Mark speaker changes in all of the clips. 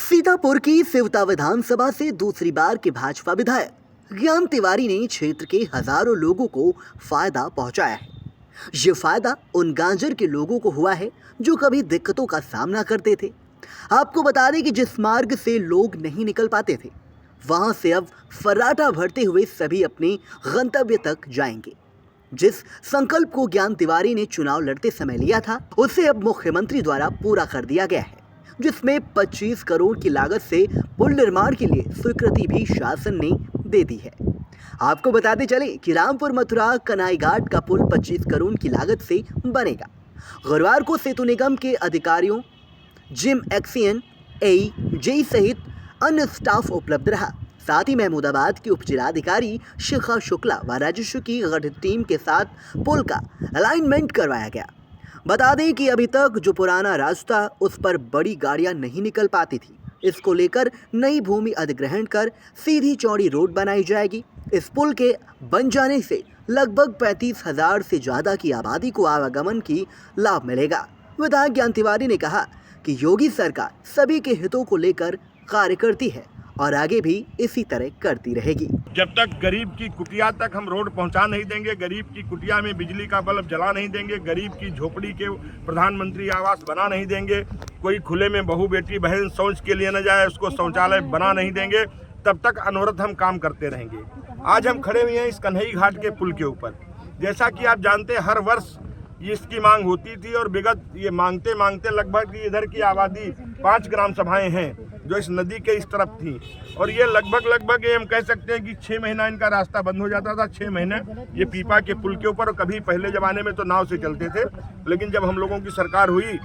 Speaker 1: सीतापुर की सिवता विधानसभा से दूसरी बार के भाजपा विधायक ज्ञान तिवारी ने क्षेत्र के हजारों लोगों को फायदा पहुंचाया है। ये फायदा उन गांजर के लोगों को हुआ है जो कभी दिक्कतों का सामना करते थे। आपको बता दें कि जिस मार्ग से लोग नहीं निकल पाते थे, वहां से अब फर्राटा भरते हुए सभी अपने गंतव्य तक जाएंगे। जिस संकल्प को ज्ञान तिवारी ने चुनाव लड़ते समय लिया था, उसे अब मुख्यमंत्री द्वारा पूरा कर दिया गया है, जिसमें 25 करोड़ की लागत से पुल निर्माण के लिए स्वीकृति भी शासन ने दे दी है। आपको बताते चले कि रामपुर मथुरा कनाई घाट का पुल 25 करोड़ की लागत से बनेगा। गुरुवार को सेतु निगम के अधिकारियों, जिम एक्सियन, एई, जेई सहित अन्य स्टाफ उपलब्ध रहा। साथ ही महमूदाबाद की उपजिलाधिकारी शिखा शुक्ला व राजस्व की गठित टीम के साथ पुल का अलाइनमेंट करवाया गया। बता दें कि अभी तक जो पुराना रास्ता, उस पर बड़ी गाड़ियां नहीं निकल पाती थी। इसको लेकर नई भूमि अधिग्रहण कर सीधी चौड़ी रोड बनाई जाएगी। इस पुल के बन जाने से लगभग 35,000 से ज़्यादा की आबादी को आवागमन की लाभ मिलेगा। विधायक ज्ञान तिवारी ने कहा कि योगी सरकार सभी के हितों को लेकर कार्य करती है और आगे भी इसी तरह करती रहेगी।
Speaker 2: जब तक गरीब की कुटिया तक हम रोड पहुंचा नहीं देंगे, गरीब की कुटिया में बिजली का बल्ब जला नहीं देंगे, गरीब की झोपड़ी के प्रधानमंत्री आवास बना नहीं देंगे, कोई खुले में बहू बेटी बहन शौच के लिए न जाए उसको शौचालय बना नहीं देंगे, तब तक अनवरत हम काम करते रहेंगे। आज हम खड़े हुए हैं इस कन्हई घाट के पुल के ऊपर। जैसा कि आप जानते हैं, हर वर्ष इसकी मांग होती थी और विगत ये मांगते मांगते लगभग इधर की आबादी 5 ग्राम सभाएं हैं जो इस नदी के इस तरफ थी, और ये लगभग ये हम कह सकते हैं कि 6 महीना इनका रास्ता बंद हो जाता था। 6 महीने ये पीपा के पुल के ऊपर, और कभी पहले ज़माने में तो नाव से चलते थे, लेकिन जब हम लोगों की सरकार हुई,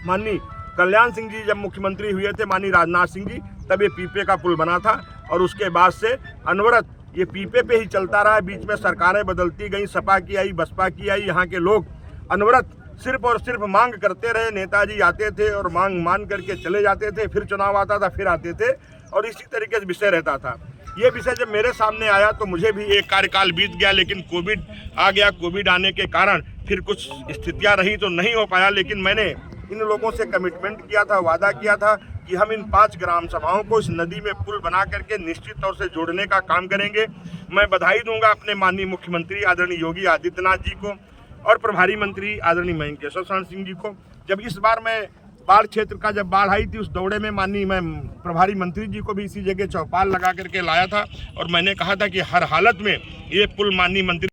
Speaker 2: माननीय कल्याण सिंह जी जब मुख्यमंत्री हुए थे, माननीय राजनाथ सिंह जी, तब ये पीपे का पुल बना था और उसके बाद से अनवरत ये पीपे पे ही चलता रहा। बीच में सरकारें बदलती गई, सपा की आई, बसपा की आई, यहाँ के लोग अनवरत सिर्फ और सिर्फ मांग करते रहे। नेताजी आते थे और मांग मान करके चले जाते थे, फिर चुनाव आता था, फिर आते थे, और इसी तरीके से विषय रहता था। ये विषय जब मेरे सामने आया तो मुझे भी एक कार्यकाल बीत गया, लेकिन कोविड आ गया। कोविड आने के कारण फिर कुछ स्थितियाँ रही तो नहीं हो पाया, लेकिन मैंने इन लोगों से कमिटमेंट किया था, वादा किया था कि हम इन 5 ग्राम सभाओं को इस नदी में पुल बना करके निश्चित तौर से जोड़ने का काम करेंगे। मैं बधाई दूंगा अपने माननीय मुख्यमंत्री आदरणीय योगी आदित्यनाथ जी को और प्रभारी मंत्री आदरणीय महेंद्र केशव शरण सिंह जी को। जब इस बार मैं बाढ़ क्षेत्र का जब बाढ़ आई थी, उस दौरे में माननीय मैं प्रभारी मंत्री जी को भी इसी जगह चौपाल लगा करके लाया था, और मैंने कहा था कि हर हालत में ये पुल माननीय मंत्री